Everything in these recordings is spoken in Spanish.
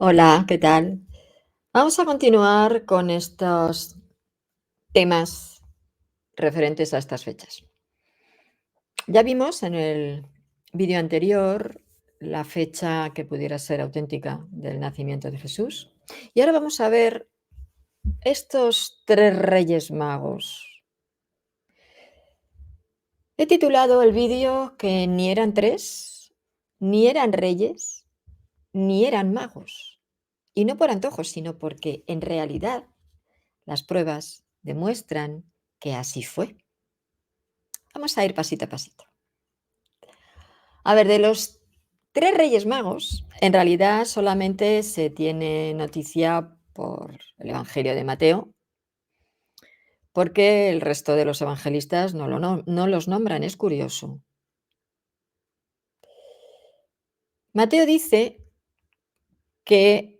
Hola, ¿qué tal? Vamos a continuar con estos temas referentes a estas fechas. Ya vimos en el vídeo anterior la fecha que pudiera ser auténtica del nacimiento de Jesús. Y ahora vamos a ver estos tres reyes magos. He titulado el vídeo que ni eran tres, ni eran reyes, ni eran magos. Y no por antojo, sino porque en realidad las pruebas demuestran que así fue. Vamos a ir pasito a pasito. A ver, de los tres reyes magos, en realidad solamente se tiene noticia por el Evangelio de Mateo, porque el resto de los evangelistas no los nombran, es curioso. Mateo dice que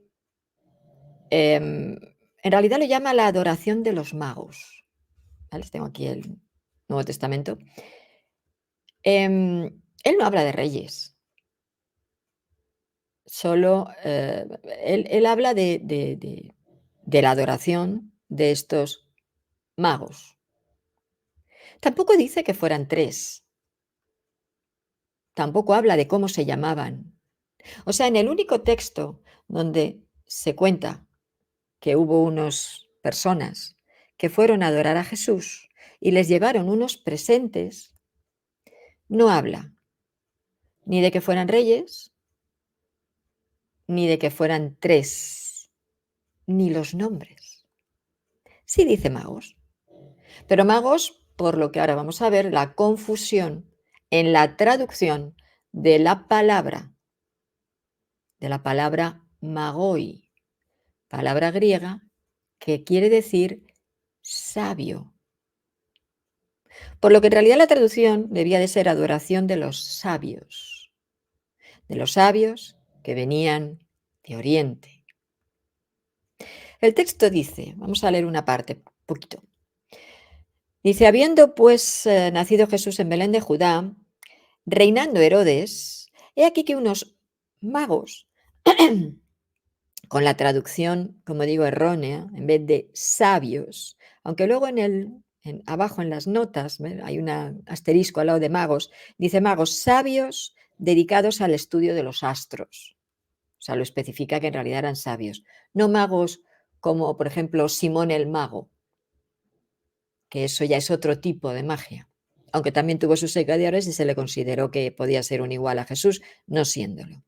en realidad lo llama la adoración de los magos. ¿Vale? Tengo aquí el Nuevo Testamento. Él no habla de reyes. Solo, él habla de la adoración de estos magos. Tampoco dice que fueran 3, tampoco habla de cómo se llamaban. O sea, en el único texto donde se cuenta que hubo unas personas que fueron a adorar a Jesús y les llevaron unos presentes, no habla ni de que fueran reyes, ni de que fueran 3, ni los nombres. Sí dice magos. Pero magos, por lo que ahora vamos a ver, la confusión en la traducción de la palabra magoi, palabra griega que quiere decir sabio. Por lo que en realidad la traducción debía de ser adoración de los sabios que venían de Oriente. El texto dice, vamos a leer una parte, poquito. Dice, habiendo pues nacido Jesús en Belén de Judá, reinando Herodes, he aquí que unos magos, con la traducción, como digo, errónea, en vez de sabios, aunque luego abajo en las notas, hay un asterisco al lado de magos, dice magos sabios dedicados al estudio de los astros. O sea, lo especifica que en realidad eran sabios, no magos como, por ejemplo, Simón el mago, que eso ya es otro tipo de magia, aunque también tuvo sus seguidores y se le consideró que podía ser un igual a Jesús, no siéndolo.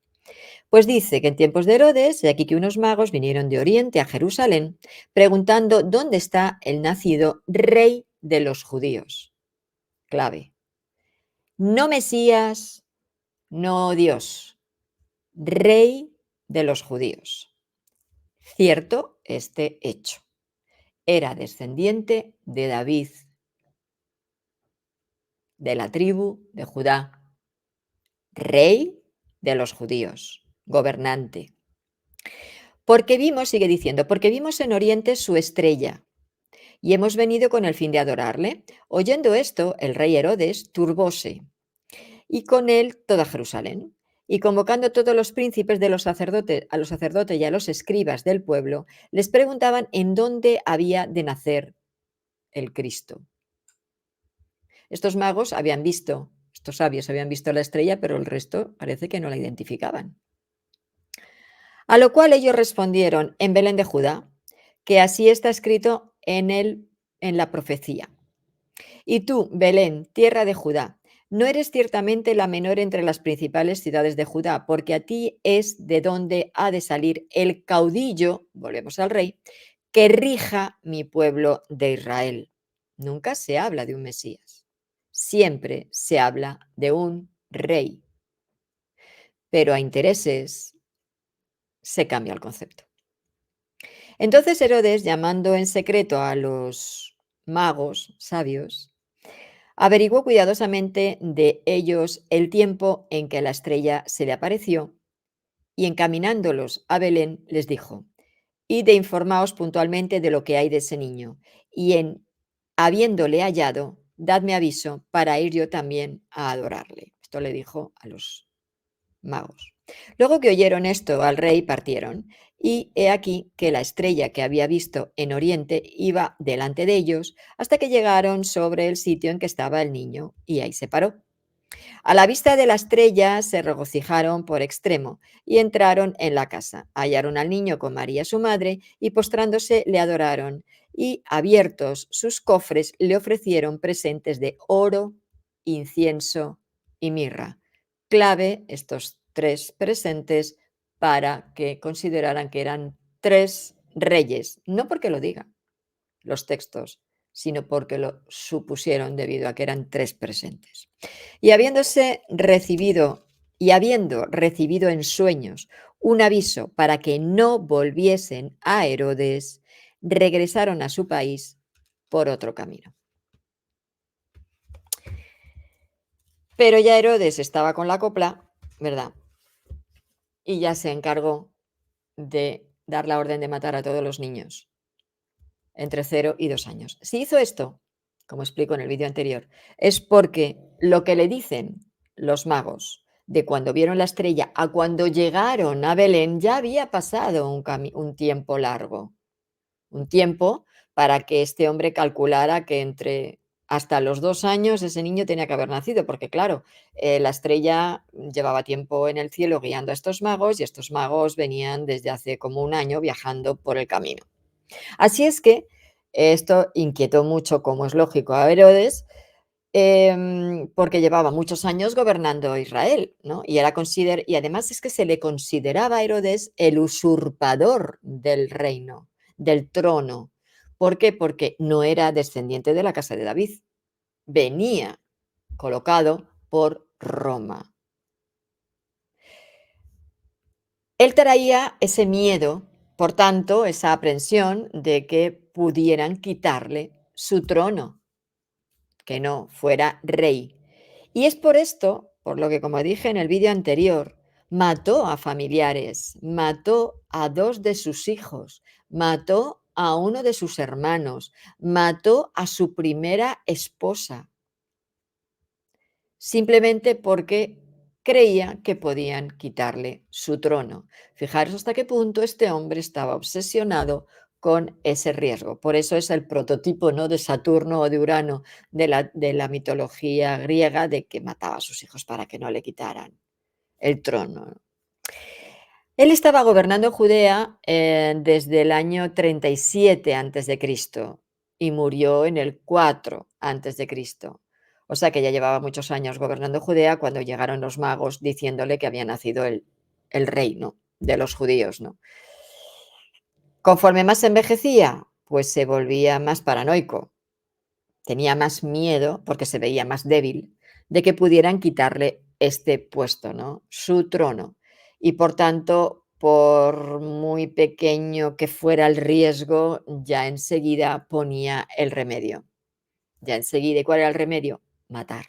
Pues dice que en tiempos de Herodes, de aquí que unos magos vinieron de Oriente a Jerusalén, preguntando dónde está el nacido rey de los judíos. Clave. No Mesías, no Dios, rey de los judíos. Cierto este hecho. Era descendiente de David, de la tribu de Judá, rey de los judíos, gobernante. Porque vimos, sigue diciendo, porque vimos en Oriente su estrella y hemos venido con el fin de adorarle. Oyendo esto, el rey Herodes turbóse y con él toda Jerusalén. Y convocando todos los príncipes de los sacerdotes y a los escribas del pueblo, les preguntaban en dónde había de nacer el Cristo. Estos magos habían visto, estos sabios habían visto la estrella, pero el resto parece que no la identificaban. A lo cual ellos respondieron en Belén de Judá, que así está escrito en la profecía. Y tú, Belén, tierra de Judá, no eres ciertamente la menor entre las principales ciudades de Judá, porque a ti es de donde ha de salir el caudillo, volvemos al rey, que rija mi pueblo de Israel. Nunca se habla de un Mesías, siempre se habla de un rey, pero a intereses se cambia el concepto. Entonces Herodes, llamando en secreto a los magos sabios, averiguó cuidadosamente de ellos el tiempo en que la estrella se le apareció y encaminándolos a Belén les dijo, id e informaos puntualmente de lo que hay de ese niño y habiéndole hallado, dadme aviso para ir yo también a adorarle. Esto le dijo a los magos. Luego que oyeron esto al rey, partieron. Y he aquí que la estrella que había visto en oriente iba delante de ellos hasta que llegaron sobre el sitio en que estaba el niño, y ahí se paró. A la vista de la estrella se regocijaron por extremo y entraron en la casa. Hallaron al niño con María su madre y postrándose le adoraron y abiertos sus cofres le ofrecieron presentes de oro, incienso y mirra. Clave estos tres presentes para que consideraran que eran tres reyes, no porque lo digan los textos, sino porque lo supusieron debido a que eran tres presentes. Y habiendo recibido en sueños un aviso para que no volviesen a Herodes, regresaron a su país por otro camino. Pero ya Herodes estaba con la copla, ¿verdad? Y ya se encargó de dar la orden de matar a todos los niños entre 0 y 2 años. Si hizo esto, como explico en el vídeo anterior, es porque lo que le dicen los magos de cuando vieron la estrella a cuando llegaron a Belén ya había pasado un tiempo largo, un tiempo para que este hombre calculara que entre hasta los 2 años ese niño tenía que haber nacido, porque claro, la estrella llevaba tiempo en el cielo guiando a estos magos y estos magos venían desde hace como un año viajando por el camino. Así es que esto inquietó mucho, como es lógico, a Herodes, porque llevaba muchos años gobernando Israel, ¿no? Y además es que se le consideraba a Herodes el usurpador del reino, del trono. ¿Por qué? Porque no era descendiente de la casa de David, venía colocado por Roma. Él traía ese miedo, por tanto, esa aprensión de que pudieran quitarle su trono, que no fuera rey. Y es por esto, por lo que, como dije en el vídeo anterior, mató a familiares, mató a 2 de sus hijos, mató a uno de sus hermanos, mató a su primera esposa, simplemente porque creía que podían quitarle su trono. Fijaros hasta qué punto este hombre estaba obsesionado con ese riesgo. Por eso es el prototipo, ¿no?, de Saturno o de Urano de la mitología griega, de que mataba a sus hijos para que no le quitaran el trono. Él estaba gobernando Judea desde el año 37 antes de Cristo y murió en el 4 antes de Cristo. O sea que ya llevaba muchos años gobernando Judea cuando llegaron los magos diciéndole que había nacido el reino de los judíos, ¿no? Conforme más envejecía, pues se volvía más paranoico, tenía más miedo, porque se veía más débil, de que pudieran quitarle este puesto, ¿no?, su trono. Y por tanto, por muy pequeño que fuera el riesgo, ya enseguida ponía el remedio. Ya enseguida, ¿y cuál era el remedio? Matar.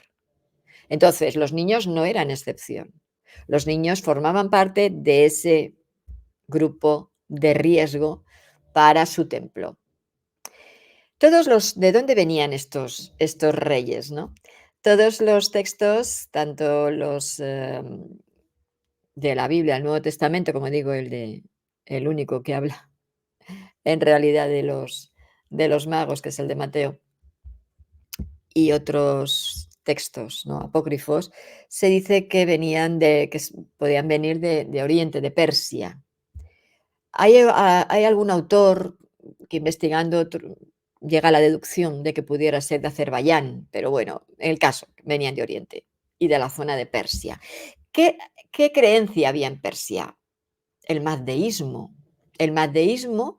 Entonces, los niños no eran excepción. Los niños formaban parte de ese grupo de riesgo para su templo. ¿De dónde venían estos reyes, no? Todos los textos, tanto los de la Biblia, el Nuevo Testamento, como digo, el único que habla en realidad de los magos, que es el de Mateo, y otros textos, ¿no?, apócrifos, se dice que venían podían venir de Oriente, de Persia. Hay algún autor que investigando llega a la deducción de que pudiera ser de Azerbaiyán, pero bueno, en el caso, venían de Oriente y de la zona de Persia. ¿Qué, qué creencia había en Persia? El mazdeísmo. El mazdeísmo,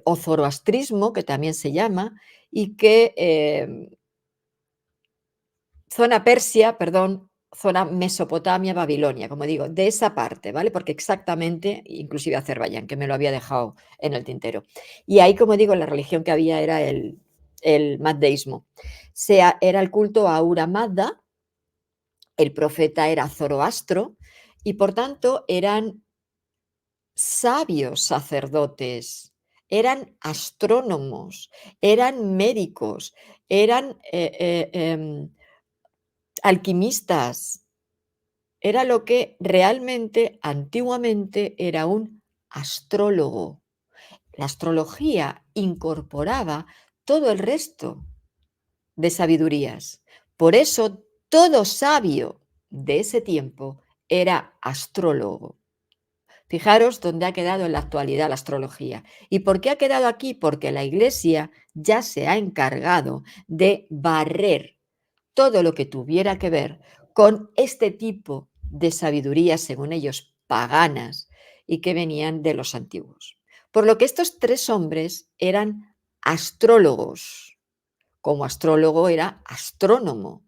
o zoroastrismo, que también se llama, y que zona Persia, perdón, zona Mesopotamia, Babilonia, como digo, de esa parte, ¿vale? Porque exactamente, inclusive Azerbaiyán, que me lo había dejado en el tintero. Y ahí, como digo, la religión que había era el mazdeísmo. Era el culto a Ahura Mazda, el profeta era Zoroastro, y por tanto eran sabios sacerdotes, eran astrónomos, eran médicos, eran alquimistas, era lo que realmente antiguamente era un astrólogo. La astrología incorporaba todo el resto de sabidurías. Por eso todo sabio de ese tiempo era astrólogo. Fijaros dónde ha quedado en la actualidad la astrología. ¿Y por qué ha quedado aquí? Porque la Iglesia ya se ha encargado de barrer todo lo que tuviera que ver con este tipo de sabiduría, según ellos, paganas y que venían de los antiguos. Por lo que estos tres hombres eran astrólogos, como astrólogo era astrónomo,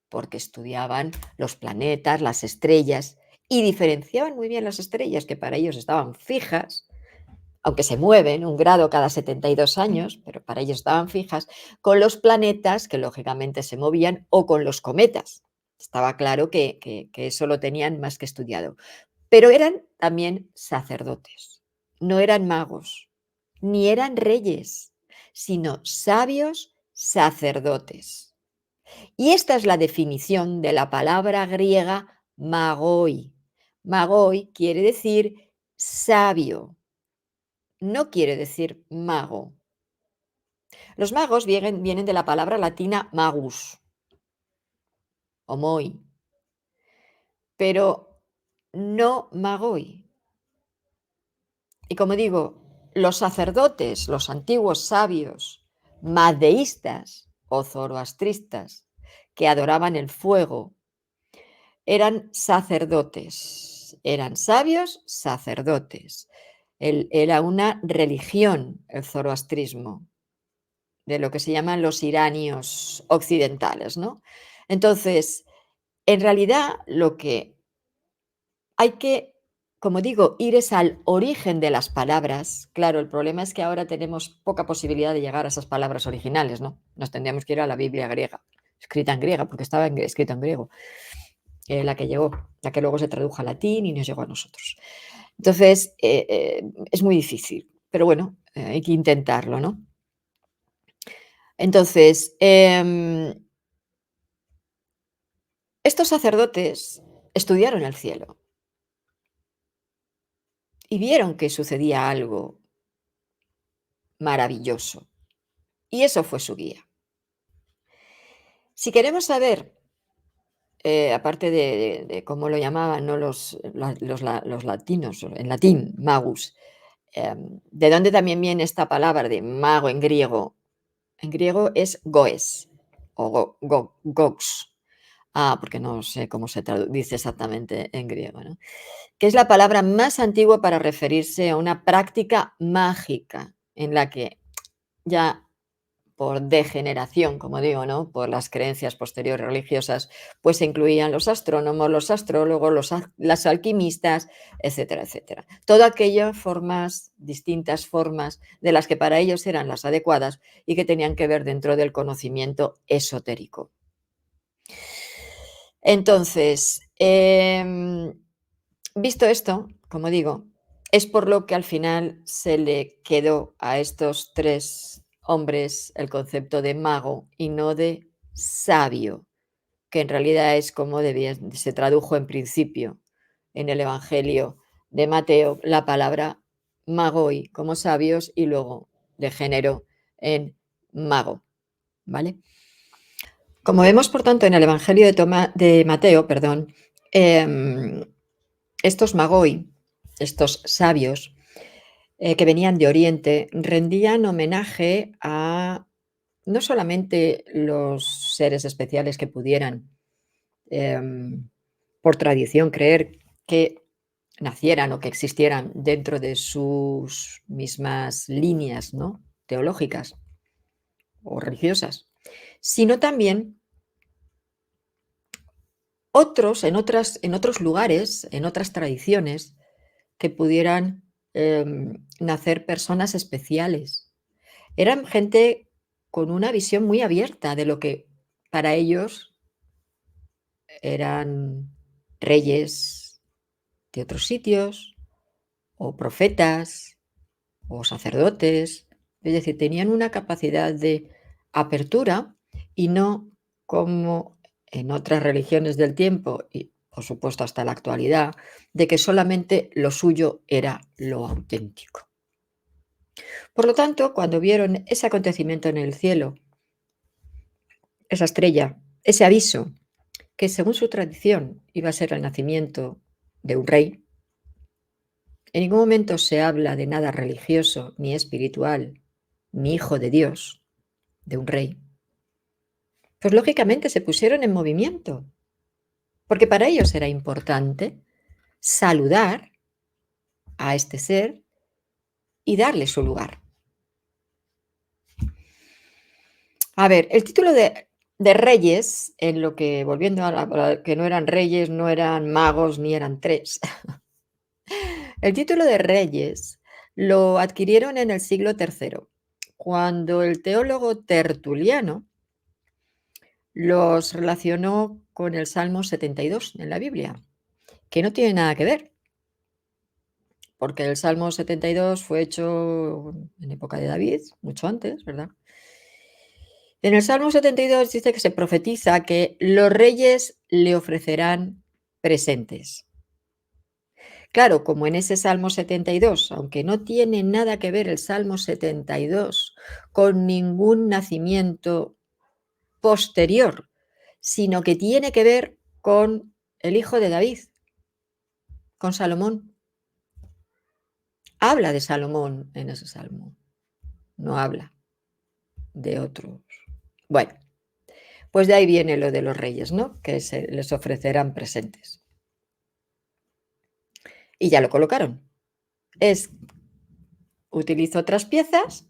porque estudiaban los planetas, las estrellas, y diferenciaban muy bien las estrellas, que para ellos estaban fijas, aunque se mueven un grado cada 72 años, pero para ellos estaban fijas, con los planetas, que lógicamente se movían, o con los cometas. Estaba claro que eso lo tenían más que estudiado. Pero eran también sacerdotes, no eran magos, ni eran reyes, sino sabios sacerdotes. Y esta es la definición de la palabra griega magoi. Magoi quiere decir sabio, no quiere decir mago. Los magos vienen de la palabra latina magus o moi, pero no magoi. Y como digo, los sacerdotes, los antiguos sabios, madeístas o zoroastristas, que adoraban el fuego, eran sacerdotes, eran sabios sacerdotes. Era una religión, el zoroastrismo, de lo que se llaman los iranios occidentales, ¿no? Entonces, en realidad, lo que hay que, como digo, ir es al origen de las palabras. Claro, el problema es que ahora tenemos poca posibilidad de llegar a esas palabras originales, ¿no? Nos tendríamos que ir a la Biblia griega, escrita en griega, porque estaba escrita en griego, la que llegó, la que luego se tradujo al latín y nos llegó a nosotros. Entonces, es muy difícil, pero bueno, hay que intentarlo, ¿no? Entonces, estos sacerdotes estudiaron el cielo y vieron que sucedía algo maravilloso, y eso fue su guía. Si queremos saber, aparte de cómo lo llamaban, ¿no? Los latinos, en latín, magus, ¿de dónde también viene esta palabra de mago en griego? En griego es goes o gox. Porque no sé cómo se dice exactamente en griego, ¿no? Que es la palabra más antigua para referirse a una práctica mágica en la que ya por degeneración, como digo, ¿no? Por las creencias posteriores religiosas, pues se incluían los astrónomos, los astrólogos, las alquimistas, etcétera, etcétera. Todo aquellas formas, distintas formas de las que para ellos eran las adecuadas y que tenían que ver dentro del conocimiento esotérico. Entonces, visto esto, como digo, es por lo que al final se le quedó a estos tres hombres el concepto de mago y no de sabio, que en realidad es como se tradujo en principio en el Evangelio de Mateo la palabra magoi como sabios y luego degeneró en mago, ¿vale? Como vemos, por tanto, en el Evangelio de Mateo, perdón, em, estos magoi, estos sabios, que venían de Oriente, rendían homenaje a no solamente los seres especiales que pudieran, por tradición, creer que nacieran o que existieran dentro de sus mismas líneas, ¿no? Teológicas o religiosas, sino también otros en otros lugares, en otras tradiciones, que pudieran, nacer personas especiales. Eran gente con una visión muy abierta de lo que para ellos eran reyes de otros sitios, o profetas, o sacerdotes. Es decir, tenían una capacidad de apertura y no como en otras religiones del tiempo, y por supuesto hasta la actualidad, de que solamente lo suyo era lo auténtico. Por lo tanto, cuando vieron ese acontecimiento en el cielo, esa estrella, ese aviso, que según su tradición iba a ser el nacimiento de un rey, en ningún momento se habla de nada religioso, ni espiritual, ni hijo de Dios, de un rey, pues lógicamente se pusieron en movimiento, porque para ellos era importante saludar a este ser y darle su lugar. A ver, el título de reyes, en lo que, volviendo a que no eran reyes, no eran magos, ni eran tres. El título de reyes lo adquirieron en el siglo III, cuando el teólogo Tertuliano los relacionó con el Salmo 72 en la Biblia, que no tiene nada que ver, porque el Salmo 72 fue hecho en época de David, mucho antes, ¿verdad? En el Salmo 72 dice que se profetiza que los reyes le ofrecerán presentes. Claro, como en ese Salmo 72, aunque no tiene nada que ver el Salmo 72 con ningún nacimiento posterior, sino que tiene que ver con el hijo de David, con Salomón. Habla de Salomón en ese Salmo, no habla de otros. Bueno, pues de ahí viene lo de los reyes, ¿no? Que se les ofrecerán presentes. Y ya lo colocaron. Utilizo otras piezas,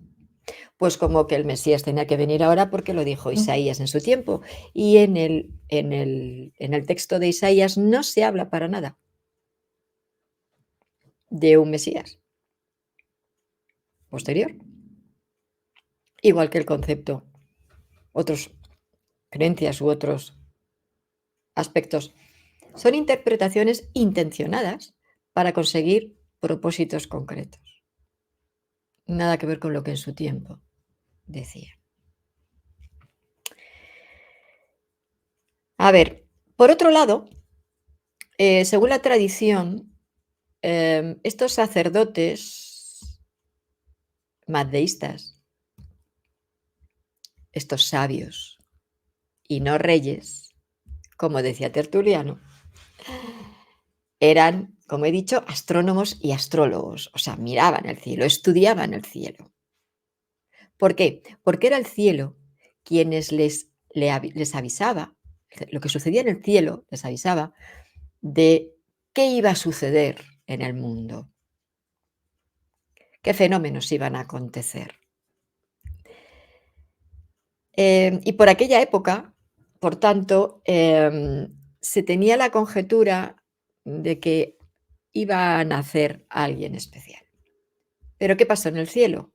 pues como que el Mesías tenía que venir ahora porque lo dijo Isaías en su tiempo. Y en el texto de Isaías no se habla para nada de un Mesías posterior. Igual que el concepto, otras creencias u otros aspectos. Son interpretaciones intencionadas para conseguir propósitos concretos. Nada que ver con lo que en su tiempo decía. A ver, por otro lado, según la tradición, estos sacerdotes mazdeístas, estos sabios y no reyes, como decía Tertuliano, eran, como he dicho, astrónomos y astrólogos, o sea, miraban el cielo, estudiaban el cielo. ¿Por qué? Porque era el cielo quienes les avisaba, lo que sucedía en el cielo les avisaba de qué iba a suceder en el mundo, qué fenómenos iban a acontecer. Y por aquella época, por tanto, se tenía la conjetura de que iba a nacer alguien especial. ¿Pero qué pasó en el cielo?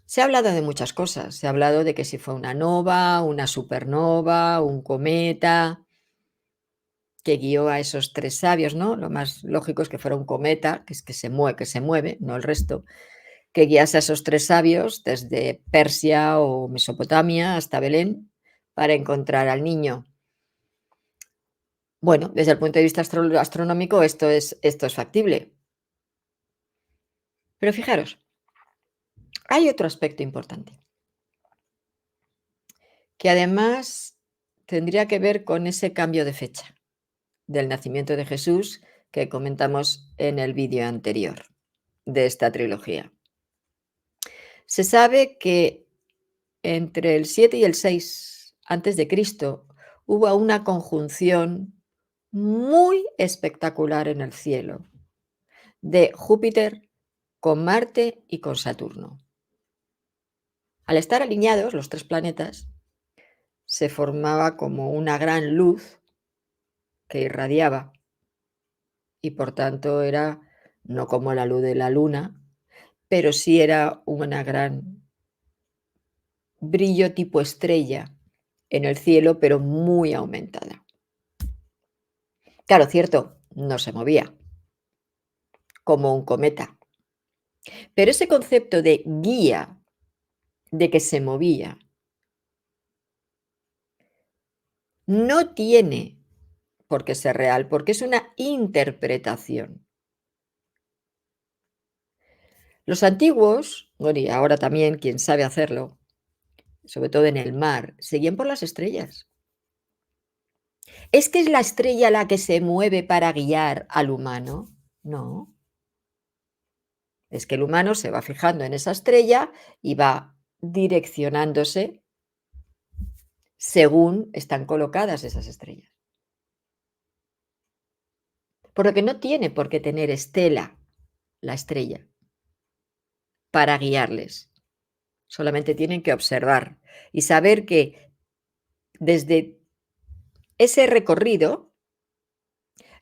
Se ha hablado de muchas cosas. Se ha hablado de que si fue una nova, una supernova, un cometa, que guió a esos tres sabios, ¿no? Lo más lógico es que fuera un cometa, que es que se mueve, no el resto, que guiase a esos tres sabios desde Persia o Mesopotamia hasta Belén para encontrar al niño. Bueno, desde el punto de vista astronómico esto es factible. Pero fijaros, hay otro aspecto importante, que además tendría que ver con ese cambio de fecha del nacimiento de Jesús que comentamos en el vídeo anterior de esta trilogía. Se sabe que entre el 7 y el 6 antes de Cristo hubo una conjunción muy espectacular en el cielo de Júpiter con Marte y con Saturno. Al estar alineados los tres planetas, se formaba como una gran luz que irradiaba y por tanto era no como la luz de la luna, pero sí era una gran brillo tipo estrella en el cielo, pero muy aumentada. Claro, cierto, no se movía como un cometa, pero ese concepto de guía, de que se movía, no tiene porque es real, porque es una interpretación. Los antiguos, bueno, y ahora también quien sabe hacerlo, sobre todo en el mar, seguían por las estrellas. ¿Es que es la estrella la que se mueve para guiar al humano? No, es que el humano se va fijando en esa estrella y va direccionándose según están colocadas esas estrellas. Por lo que no tiene por qué tener estela la estrella para guiarles. Solamente tienen que observar y saber que desde ese recorrido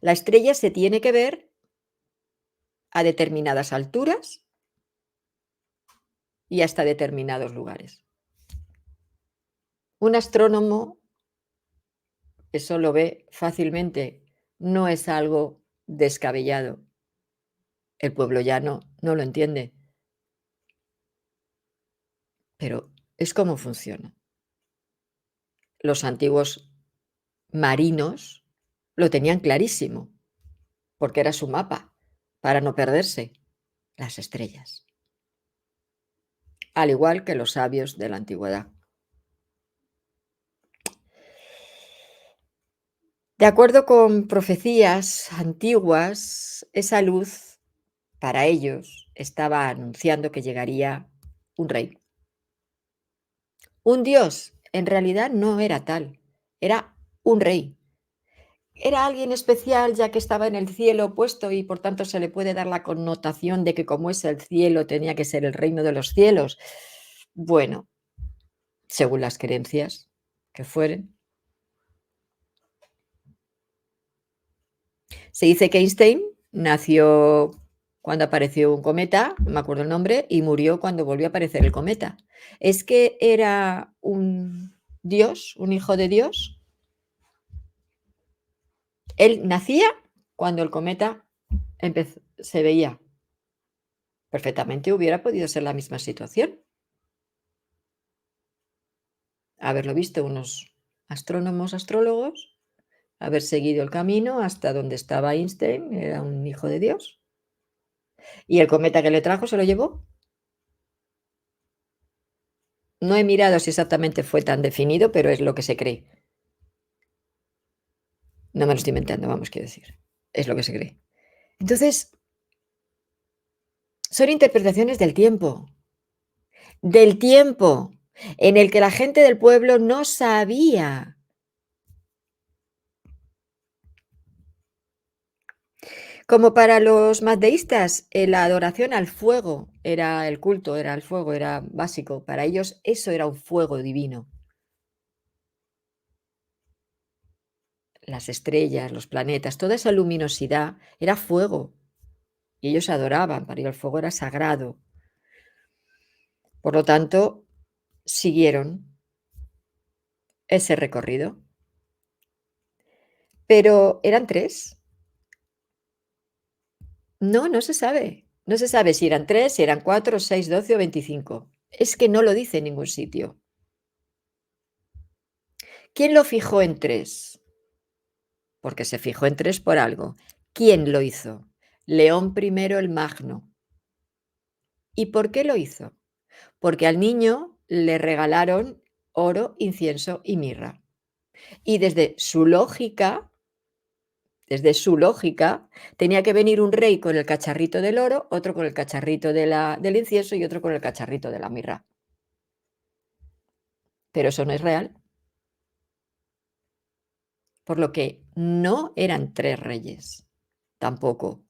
la estrella se tiene que ver a determinadas alturas y hasta determinados lugares. Un astrónomo eso lo ve fácilmente, no es algo descabellado. El pueblo llano no lo entiende, pero es como funciona. Los antiguos marinos lo tenían clarísimo, porque era su mapa, para no perderse las estrellas, al igual que los sabios de la antigüedad. De acuerdo con profecías antiguas, esa luz para ellos estaba anunciando que llegaría un rey. Un dios, en realidad no era tal, era un rey. Era alguien especial ya que estaba en el cielo puesto y por tanto se le puede dar la connotación de que como es el cielo tenía que ser el reino de los cielos. Bueno, según las creencias que fueren. Se dice que Einstein nació cuando apareció un cometa, no me acuerdo el nombre, y murió cuando volvió a aparecer el cometa. ¿Es que era un dios, un hijo de Dios? Él nacía cuando el cometa se veía. Perfectamente hubiera podido ser la misma situación. Haberlo visto unos astrónomos, astrólogos, haber seguido el camino hasta donde estaba Einstein, era un hijo de Dios. Y el cometa que le trajo se lo llevó. No he mirado si exactamente fue tan definido, pero es lo que se cree. No me lo estoy inventando, vamos, quiero decir. Es lo que se cree. Entonces, son interpretaciones del tiempo en el que la gente del pueblo no sabía. Como para los mazdeístas, la adoración al fuego era el culto, era el fuego, era básico. Para ellos eso era un fuego divino. Las estrellas, los planetas, toda esa luminosidad era fuego. Y ellos adoraban, para ellos el fuego era sagrado. Por lo tanto, siguieron ese recorrido. Pero eran 3. No, no se sabe. No se sabe si eran 3, si eran 4, 6, 12 o 25. Es que no lo dice en ningún sitio. ¿Quién lo fijó en 3? Porque se fijó en 3 por algo. ¿Quién lo hizo? León I el Magno. ¿Y por qué lo hizo? Porque al niño le regalaron oro, incienso y mirra. Y desde su lógica, tenía que venir un rey con el cacharrito del oro, otro con el cacharrito del incienso y otro con el cacharrito de la mirra. Pero eso no es real. Por lo que no eran 3 reyes, tampoco.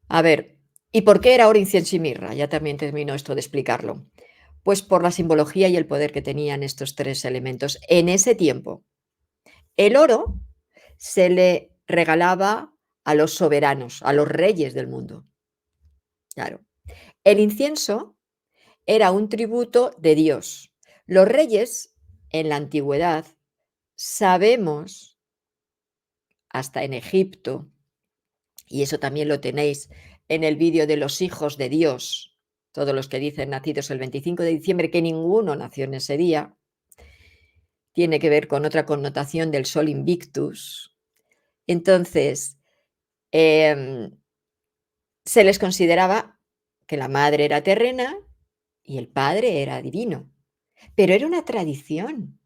A ver, ¿y por qué era oro, incienso y mirra? Ya también termino esto de explicarlo. Pues por la simbología y el poder que tenían estos 3 elementos en ese tiempo. El oro se le regalaba a los soberanos, a los reyes del mundo. Claro. El incienso era un tributo de Dios. Los reyes, en la antigüedad, sabemos, hasta en Egipto, y eso también lo tenéis en el vídeo de los hijos de Dios, todos los que dicen nacidos el 25 de diciembre, que ninguno nació en ese día, tiene que ver con otra connotación del Sol Invictus. Entonces, em, se les consideraba que la madre era terrena y el padre era divino, pero era una tradición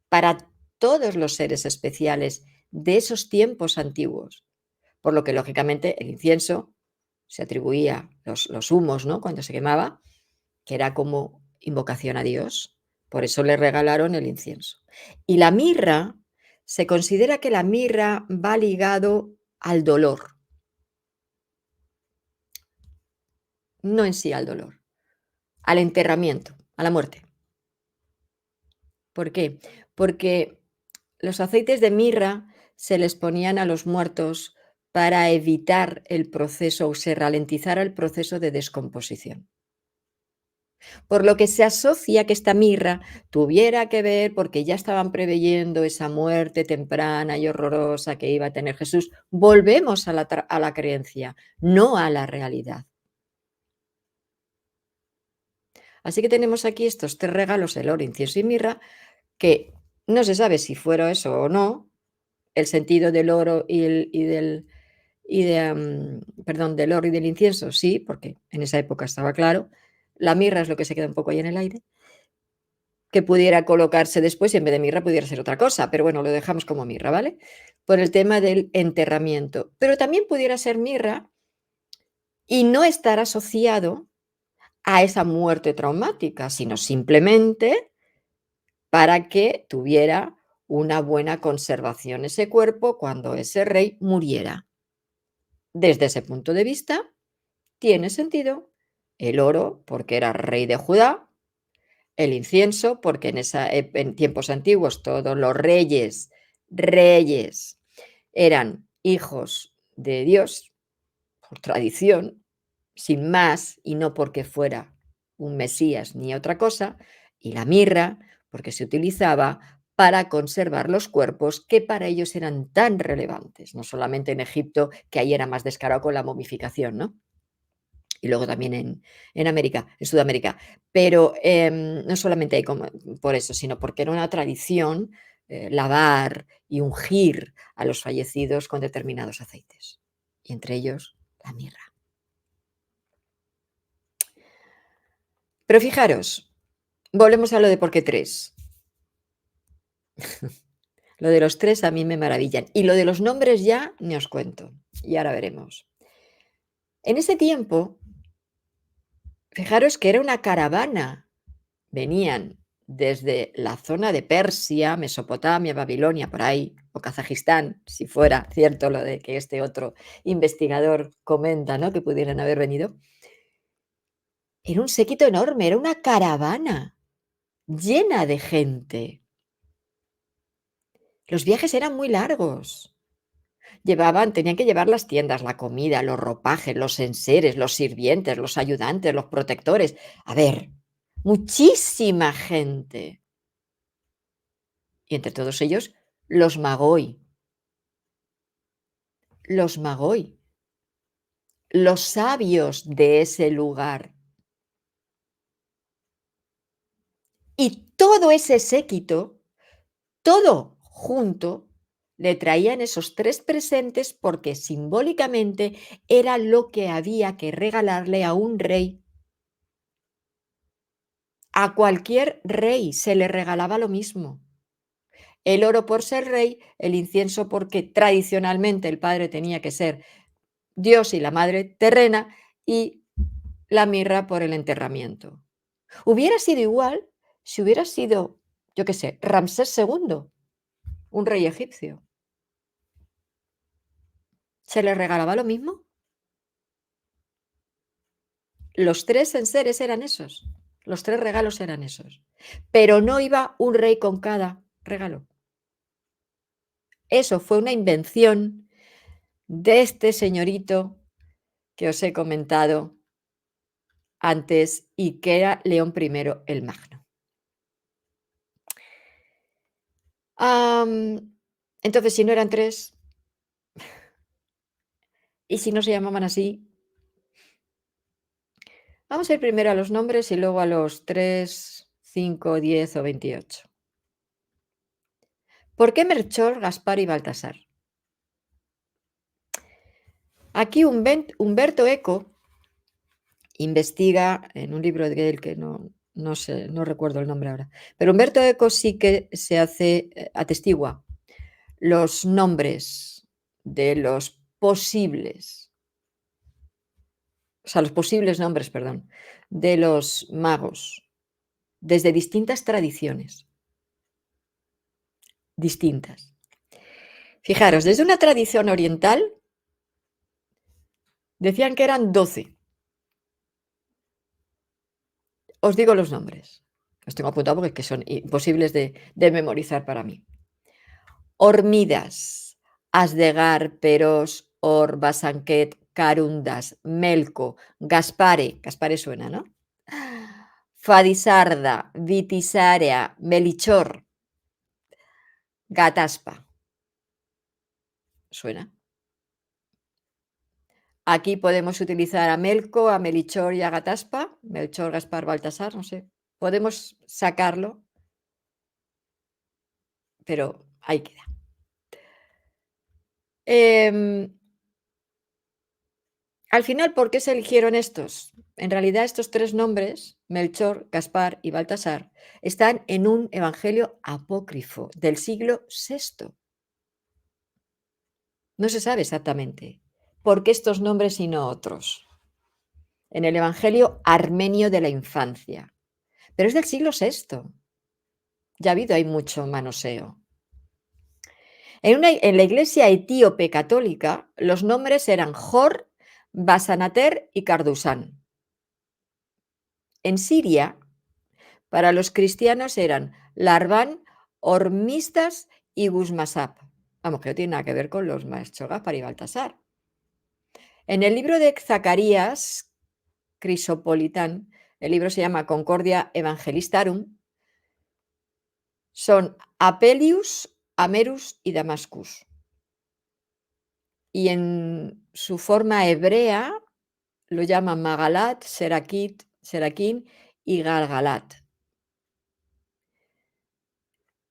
para todos los seres especiales de esos tiempos antiguos, por lo que lógicamente el incienso se atribuía los humos, ¿no? Cuando se quemaba, que era como invocación a Dios, por eso le regalaron el incienso. Y la mirra, se considera que la mirra va ligado al dolor, no en sí al dolor, al enterramiento, a la muerte. ¿Por qué? Porque los aceites de mirra se les ponían a los muertos para evitar el proceso o se ralentizara el proceso de descomposición. Por lo que se asocia que esta mirra tuviera que ver porque ya estaban preveyendo esa muerte temprana y horrorosa que iba a tener Jesús. Volvemos a la creencia, no a la realidad. Así que tenemos aquí estos tres regalos, el oro, incienso y mirra, que no se sabe si fuera eso o no, el sentido del oro perdón, del oro y del incienso, sí, porque en esa época estaba claro. La mirra es lo que se queda un poco ahí en el aire, que pudiera colocarse después y en vez de mirra pudiera ser otra cosa, pero bueno, lo dejamos como mirra, ¿vale? Por el tema del enterramiento. Pero también pudiera ser mirra y no estar asociado a esa muerte traumática, sino simplemente para que tuviera una buena conservación ese cuerpo cuando ese rey muriera. Desde ese punto de vista, tiene sentido el oro, porque era rey de Judá, el incienso, porque en tiempos antiguos todos los reyes eran hijos de Dios, por tradición, sin más, y no porque fuera un Mesías ni otra cosa, y la mirra, porque se utilizaba para conservar los cuerpos que para ellos eran tan relevantes, no solamente en Egipto, que ahí era más descarado con la momificación, ¿no? Y luego también en América, en Sudamérica. Pero, no solamente hay como por eso, sino porque era una tradición, lavar y ungir a los fallecidos con determinados aceites, y entre ellos la mirra. Pero fijaros, volvemos a lo de por qué 3. Lo de los 3 a mí me maravillan, y lo de los nombres ya ni os cuento, y ahora veremos. En ese tiempo, fijaros que era una caravana. Venían desde la zona de Persia, Mesopotamia, Babilonia, por ahí, o Kazajistán, si fuera cierto lo de que este otro investigador comenta, ¿no? Que pudieran haber venido. Era un séquito enorme, era una caravana llena de gente. Los viajes eran muy largos. Tenían que llevar las tiendas, la comida, los ropajes, los enseres, los sirvientes, los ayudantes, los protectores. A ver, muchísima gente. Y entre todos ellos, los Magoi. Los Magoi, los sabios de ese lugar. Y todo ese séquito, todo junto, le traían esos 3 presentes porque simbólicamente era lo que había que regalarle a un rey. A cualquier rey se le regalaba lo mismo. El oro por ser rey, el incienso porque tradicionalmente el padre tenía que ser Dios y la madre terrena, y la mirra por el enterramiento. Hubiera sido igual si hubiera sido, yo qué sé, Ramsés II, un rey egipcio. ¿Se le regalaba lo mismo? Los 3 enseres eran esos, los 3 regalos eran esos, pero no iba un rey con cada regalo. Eso fue una invención de este señorito que os he comentado antes y que era León I el Magno. Entonces, si no eran 3, y si no se llamaban así, vamos a ir primero a los nombres y luego a los 3, 5, 10 o 28. ¿Por qué Melchor, Gaspar y Baltasar? Aquí Humberto Eco investiga en un libro de él que no sé, no recuerdo el nombre ahora, pero Humberto Eco sí que se hace, atestigua los nombres de los posibles, o sea, los posibles nombres, perdón, de los magos desde distintas tradiciones, distintas. Fijaros, desde una tradición oriental decían que eran 12. Os digo los nombres. Los tengo apuntados porque es que son imposibles de memorizar para mí. Hormidas, Asdegar, Perós, Or, Basanquet, Carundas, Melco, Gaspare, Gaspare suena, ¿no? Fadisarda, Vitisarea, Melichor, Gataspa. ¿Suena? Aquí podemos utilizar a Melco, a Melichor y a Gataspa. Melchor, Gaspar, Baltasar, no sé. Podemos sacarlo, pero ahí queda. Al final, ¿por qué se eligieron estos? En realidad, estos 3 nombres, Melchor, Gaspar y Baltasar, están en un evangelio apócrifo del siglo VI. No se sabe exactamente por qué estos nombres y no otros. En el evangelio armenio de la infancia. Pero es del siglo VI. Ya ha habido ahí mucho manoseo. En la iglesia etíope católica, los nombres eran Jor, Basanater y Cardusán. En Siria, para los cristianos eran Larván, Hormistas y Gusmasap. Vamos, que no tiene nada que ver con los maestros Gaspar y Baltasar. En el libro de Zacarías Crisopolitán, el libro se llama Concordia Evangelistarum, son Apelius, Amerus y Damascus. Y en su forma hebrea lo llaman Magalat, Seraquín y Galgalat.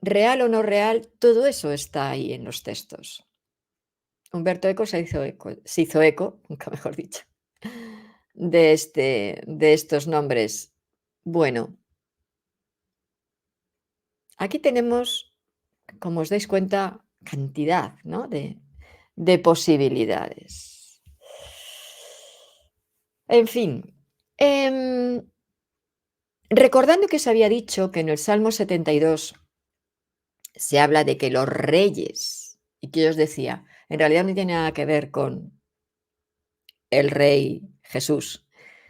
Real o no real, todo eso está ahí en los textos. Humberto Eco se hizo eco, nunca mejor dicho, de estos nombres. Bueno, aquí tenemos, como os dais cuenta, cantidad, ¿no?, de posibilidades. En fin, recordando que os había dicho que en el Salmo 72 se habla de que los reyes, y que yo os decía, en realidad no tiene nada que ver con el rey Jesús,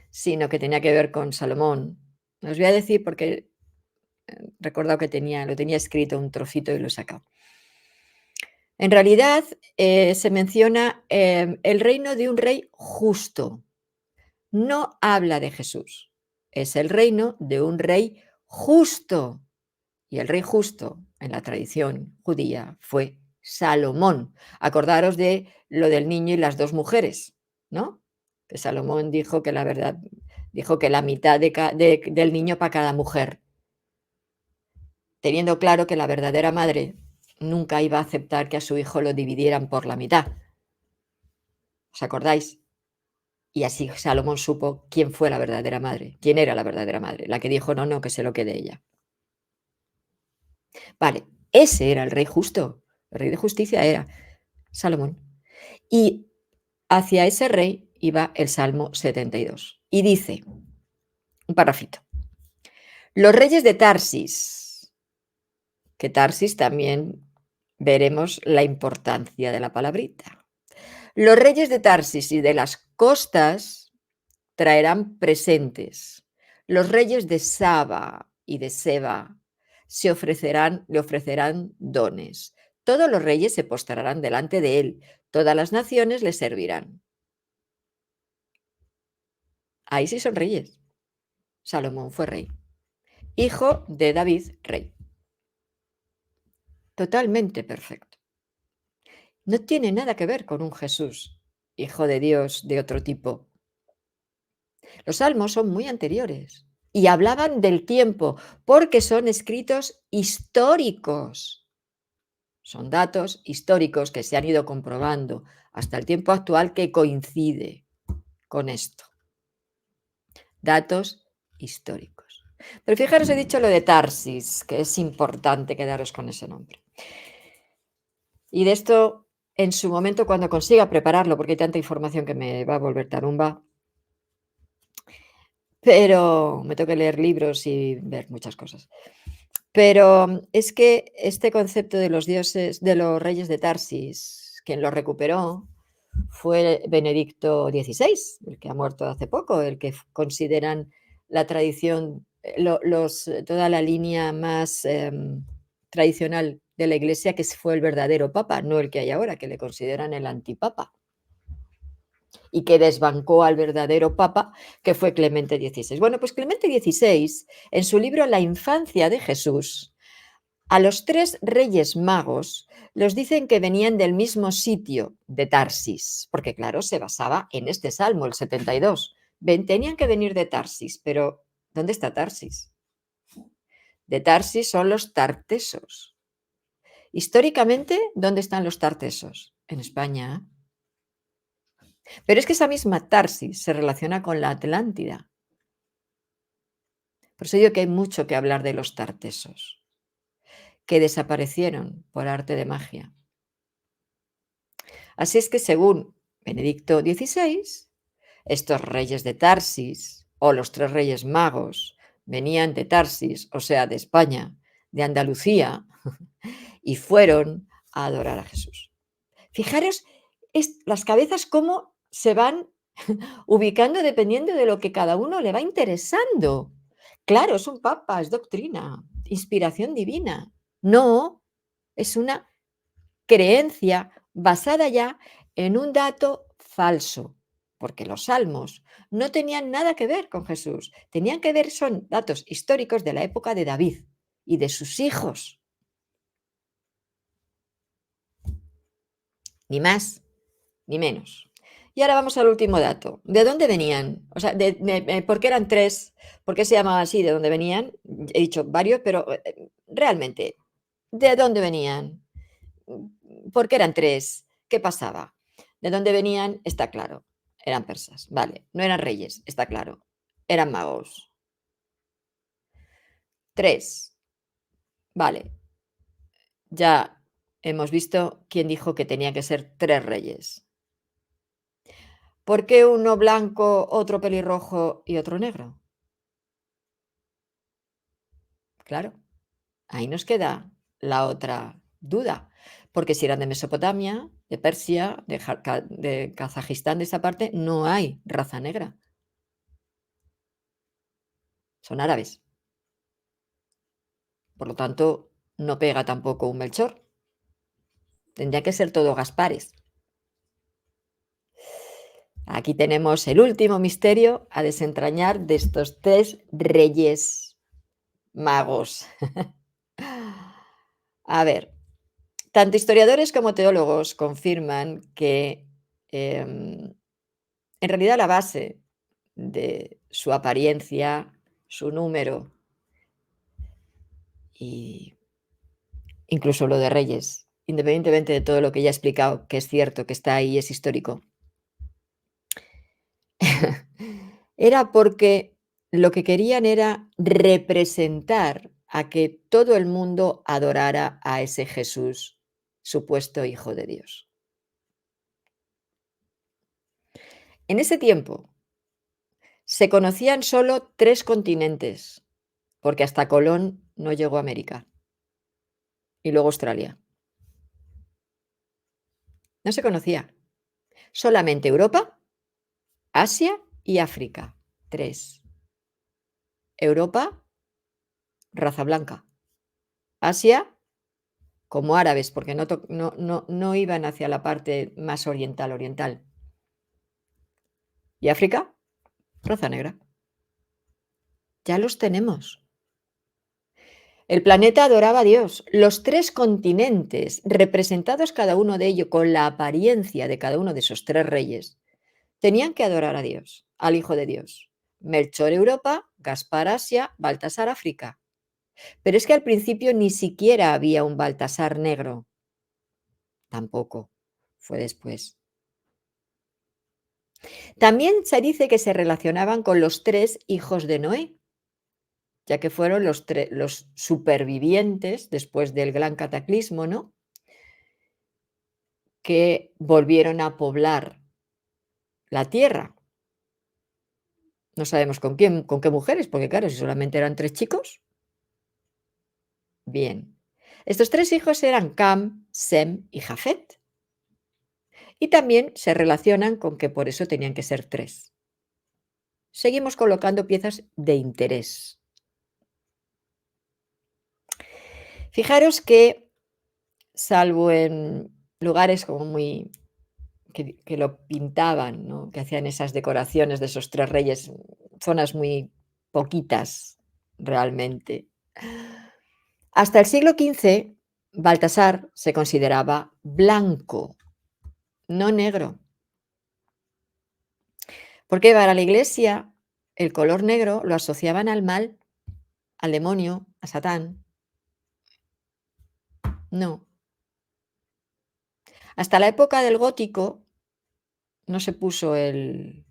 sino que tenía que ver con Salomón. Os voy a decir porque he recordado que lo tenía escrito un trocito y lo he sacado. En realidad se menciona el reino de un rey justo. No habla de Jesús. Es el reino de un rey justo. Y el rey justo en la tradición judía fue Salomón. Acordaros de lo del niño y las 2 mujeres, ¿no? Que Salomón dijo que la mitad del niño para cada mujer, teniendo claro que la verdadera madre nunca iba a aceptar que a su hijo lo dividieran por la mitad. ¿Os acordáis? Y así Salomón supo quién fue la verdadera madre, quién era la verdadera madre, la que dijo no, que se lo quede ella. Vale, ese era el rey justo, el rey de justicia era Salomón. Y hacia ese rey iba el Salmo 72. Y dice, un parrafito, los reyes de Tarsis, que Tarsis también veremos la importancia de la palabrita. Los reyes de Tarsis y de las costas traerán presentes. Los reyes de Saba y de Seba le ofrecerán dones. Todos los reyes se postrarán delante de él, todas las naciones le servirán. Ahí sí son reyes. Salomón fue rey. Hijo de David, rey. Totalmente perfecto. No tiene nada que ver con un Jesús, hijo de Dios de otro tipo. Los salmos son muy anteriores y hablaban del tiempo porque son escritos históricos. Son datos históricos que se han ido comprobando hasta el tiempo actual que coincide con esto. Datos históricos. Pero fijaros, he dicho lo de Tarsis, que es importante quedaros con ese nombre. Y de esto, en su momento, cuando consiga prepararlo, porque hay tanta información que me va a volver tarumba, pero me tengo que leer libros y ver muchas cosas. Pero es que este concepto de los dioses, de los reyes de Tarsis, quien lo recuperó fue Benedicto XVI, el que ha muerto hace poco, el que consideran la tradición, toda la línea más tradicional de la Iglesia, que fue el verdadero Papa, no el que hay ahora, que le consideran el antipapa y que desbancó al verdadero Papa, que fue Clemente XVI. Bueno, pues Clemente XVI, en su libro La infancia de Jesús, a los 3 reyes magos los dicen que venían del mismo sitio de Tarsis, porque claro, se basaba en este salmo, el 72. Tenían que venir de Tarsis, pero ¿dónde está Tarsis? De Tarsis son los tartesos. Históricamente, ¿dónde están los tartesos? En España. Pero es que esa misma Tarsis se relaciona con la Atlántida. Por eso digo que hay mucho que hablar de los tartesos, que desaparecieron por arte de magia. Así es que, según Benedicto XVI, estos reyes de Tarsis, o los 3 reyes magos, venían de Tarsis, o sea, de España, de Andalucía, y fueron a adorar a Jesús. Fijaros las cabezas cómo se van ubicando dependiendo de lo que cada uno le va interesando. Claro, es un papa, es doctrina, inspiración divina. No, es una creencia basada ya en un dato falso, porque los salmos no tenían nada que ver con Jesús, tenían que ver, son datos históricos de la época de David y de sus hijos, ni más ni menos. Y ahora vamos al último dato. ¿De dónde venían? O sea, ¿por qué eran 3? ¿Por qué se llamaban así? ¿De dónde venían? He dicho varios, pero realmente, ¿de dónde venían? ¿Por qué eran 3? ¿Qué pasaba? ¿De dónde venían? Está claro. Eran persas, vale. No eran reyes, está claro. Eran magos. 3, vale. Ya hemos visto quién dijo que tenía que ser 3 reyes. ¿Por qué uno blanco, otro pelirrojo y otro negro? Claro, ahí nos queda la otra duda, porque si eran de Mesopotamia, de Persia, de Kazajistán, de esa parte, no hay raza negra, son árabes. Por lo tanto, no pega tampoco un Melchor. Tendría que ser todo Gaspares. Aquí tenemos el último misterio a desentrañar de estos 3 reyes magos. A ver, tanto historiadores como teólogos confirman que en realidad la base de su apariencia, su número y incluso lo de reyes, independientemente de todo lo que ya he explicado, que es cierto, que está ahí, es histórico, era porque lo que querían era representar a que todo el mundo adorara a ese Jesús, supuesto Hijo de Dios. En ese tiempo se conocían solo 3 continentes, porque hasta Colón no llegó a América y luego Australia. No se conocía. Solamente Europa, Asia y África. 3. Europa, raza blanca. Asia, como árabes, porque no iban hacia la parte más oriental. Y África, raza negra. Ya los tenemos. El planeta adoraba a Dios. Los 3 continentes, representados cada uno de ellos con la apariencia de cada uno de esos 3 reyes, tenían que adorar a Dios, al Hijo de Dios. Melchor Europa, Gaspar Asia, Baltasar África. Pero es que al principio ni siquiera había un Baltasar negro. tampoco, fue después. También se dice que se relacionaban con los 3 hijos de Noé, ya que fueron los supervivientes después del gran cataclismo, ¿no? Que volvieron a poblar la tierra. No sabemos con quién, con qué mujeres, porque claro, si solamente eran 3 chicos. Bien. Estos 3 hijos eran Cam, Sem y Jafet. Y también se relacionan con que por eso tenían que ser 3. Seguimos colocando piezas de interés. Fijaros que, salvo en lugares como muy que lo pintaban, ¿no? Que hacían esas decoraciones de esos 3 reyes, zonas muy poquitas realmente. Hasta el siglo XV, Baltasar se consideraba blanco, no negro, porque para la Iglesia el color negro lo asociaban al mal, al demonio, a Satán. No. Hasta la época del gótico no se puso el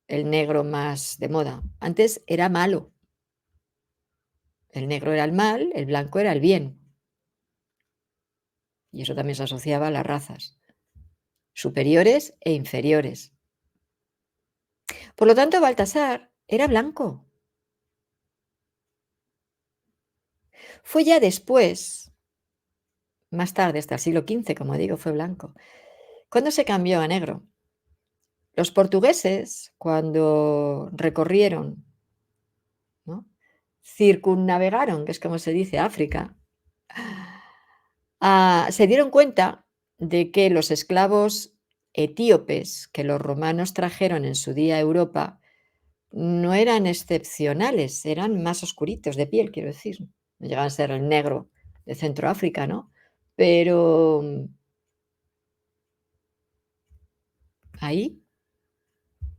negro más de moda. Antes era malo. El negro era el mal, el blanco era el bien. Y eso también se asociaba a las razas, superiores e inferiores. Por lo tanto, Baltasar era blanco. Fue ya después, más tarde, hasta el siglo XV, como digo, fue blanco, cuando se cambió a negro. Los portugueses, cuando recorrieron, ¿no? Circunnavegaron, que es como se dice, África, se dieron cuenta de que los esclavos etíopes que los romanos trajeron en su día a Europa no eran excepcionales, eran más oscuritos de piel, quiero decir. No llegaban a ser el negro de Centroáfrica, ¿no? Pero ahí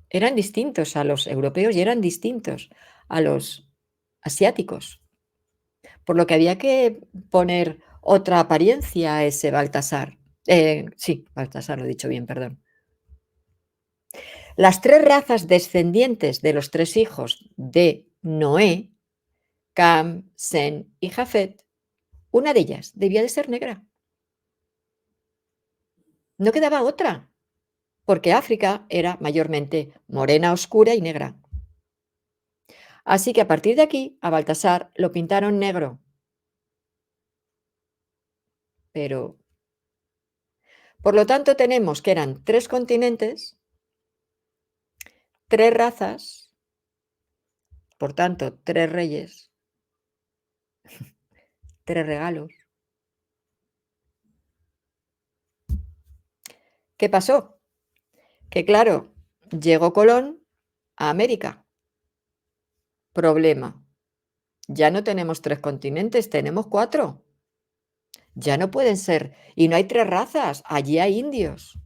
eran distintos a los europeos y eran distintos a los asiáticos, por lo que había que poner otra apariencia a ese Baltasar. Sí, Baltasar, lo he dicho bien, perdón. Las 3 razas descendientes de los 3 hijos de Noé, Cam, Sem y Jafet, una de ellas debía de ser negra. No quedaba otra, porque África era mayormente morena oscura y negra. Así que a partir de aquí, a Baltasar lo pintaron negro. Pero, por lo tanto, tenemos que eran 3 continentes, 3 razas, por tanto, 3 reyes, 3 regalos. ¿Qué pasó? Que claro, llegó Colón a América. Problema. Ya no tenemos 3 continentes, tenemos 4. Ya no pueden ser. Y no hay 3 razas, allí hay indios.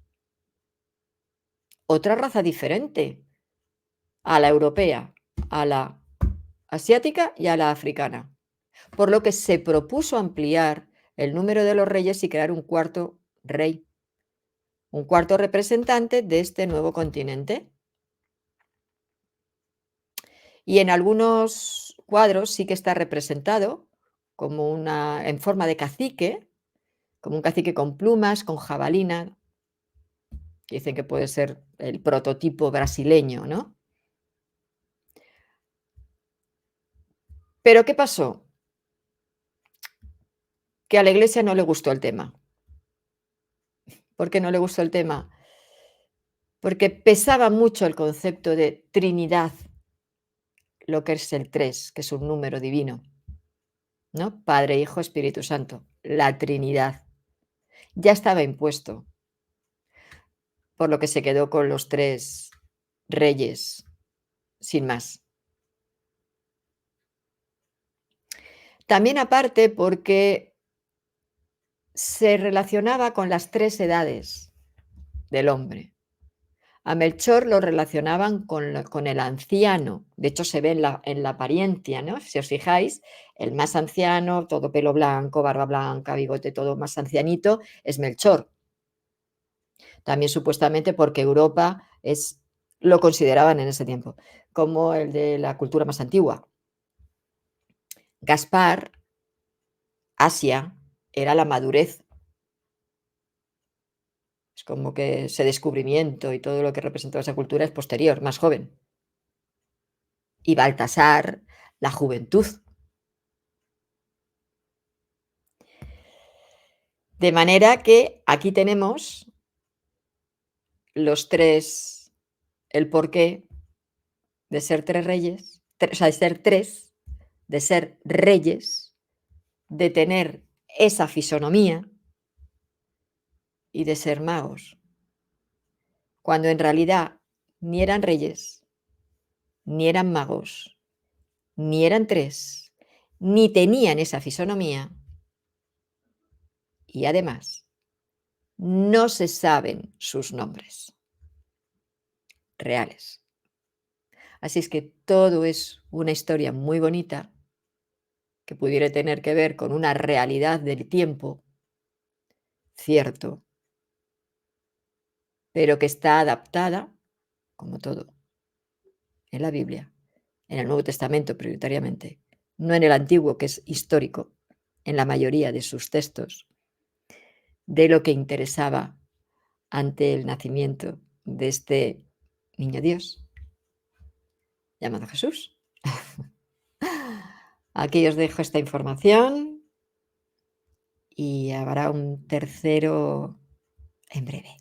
Otra raza diferente a la europea, a la asiática y a la africana. Por lo que se propuso ampliar el número de los reyes y crear un cuarto rey, un cuarto representante de este nuevo continente. Y en algunos cuadros sí que está representado como en forma de cacique, como un cacique con plumas, con jabalina. Dicen que puede ser el prototipo brasileño, ¿no? Pero ¿qué pasó? Que a la Iglesia no le gustó el tema. ¿Por qué no le gustó el tema? Porque pesaba mucho el concepto de Trinidad, lo que es el 3, que es un número divino, ¿no? Padre, Hijo, Espíritu Santo, la Trinidad. Ya estaba impuesto, por lo que se quedó con los 3 reyes, sin más. También aparte porque se relacionaba con las 3 edades del hombre. A Melchor lo relacionaban con el anciano. De hecho, se ve en la apariencia, ¿no? Si os fijáis, el más anciano, todo pelo blanco, barba blanca, bigote, todo más ancianito, es Melchor. También supuestamente porque Europa lo consideraban en ese tiempo como el de la cultura más antigua. Gaspar, Asia, era la madurez. Es como que ese descubrimiento y todo lo que representaba esa cultura es posterior, más joven. Y Baltasar, la juventud. De manera que aquí tenemos los tres, el porqué de ser tres reyes, o sea, de ser tres, de ser reyes, de tener esa fisonomía y de ser magos, cuando en realidad ni eran reyes, ni eran magos, ni eran tres, ni tenían esa fisonomía y además no se saben sus nombres reales. Así es que todo es una historia muy bonita que pudiera tener que ver con una realidad del tiempo, cierto, pero que está adaptada, como todo, en la Biblia, en el Nuevo Testamento prioritariamente, no en el Antiguo, que es histórico, en la mayoría de sus textos, de lo que interesaba ante el nacimiento de este niño Dios, llamado Jesús. Aquí os dejo esta información y habrá un tercero en breve.